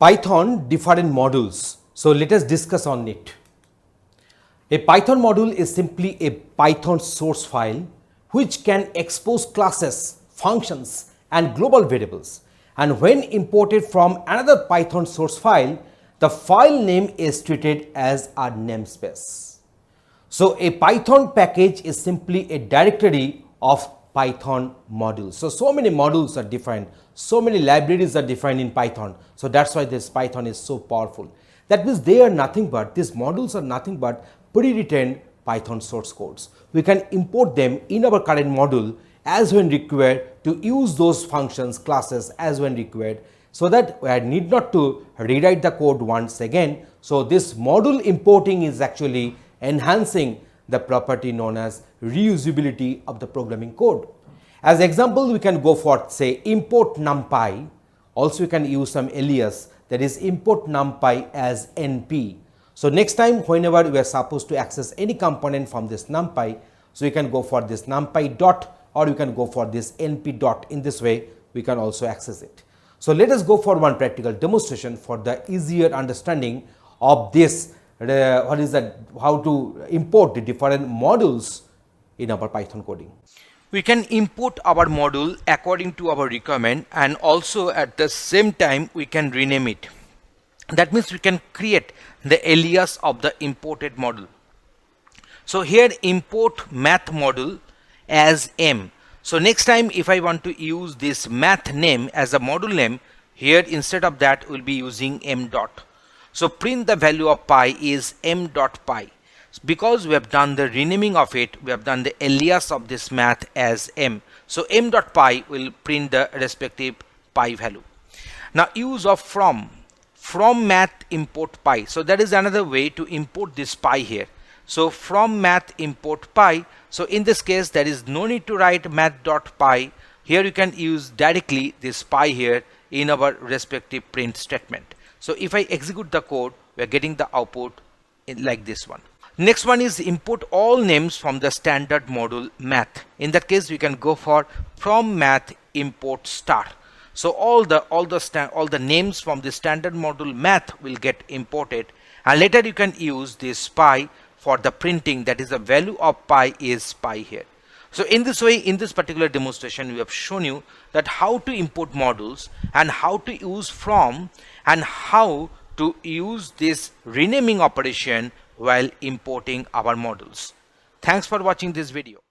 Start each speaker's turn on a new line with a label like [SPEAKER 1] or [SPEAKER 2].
[SPEAKER 1] Python different modules. So let us discuss on it. A Python module is simply a Python source file which can expose classes, functions and global variables. And when imported from another Python source file, the file name is treated as a namespace. So a Python package is simply a directory of Python modules. So many modules are defined, so many libraries are defined in Python. So that's why this Python is so powerful. That means they are nothing but, these modules are nothing but pre-written Python source codes. We can import them in our current module as when required to use those functions, classes as when required, so that I need not to rewrite the code once again. So this module importing is actually enhancing the property known as reusability of the programming code. As example, we can go for say import numpy. Also we can use some alias, that is import numpy as np. So next time whenever we are supposed to access any component from this numpy, so you can go for this numpy dot or you can go for this np dot. In this way we can also access it. So let us go for one practical demonstration for the easier understanding of this, how to import the different modules in our Python coding. We can import our module according to our requirement, and also at the same time we can rename it. That means we can create the alias of the imported module. So here import math module as m. So next time if I want to use this math name as a module name, here instead of that we'll be using m dot. So print the value of pi is m dot pi. Because we have done the renaming of it, we have done the alias of this math as m. So m dot pi will print the respective pi value. Now use of from math import pi. So that is another way to import this pi here. So from math import pi. So in this case there is no need to write math dot pi. Here you can use directly this pi here in our respective print statement. So if I execute the code, we are getting the output like this one. Next one is import all names from the standard module math. In that case we can go for from math import star. So all the names from the standard module math will get imported, and later you can use this pi for the printing, that is the value of pi is pi here. So in this way, in this particular demonstration we have shown you that how to import modules and how to use from and how to use this renaming operation while importing our modules. Thanks for watching this video.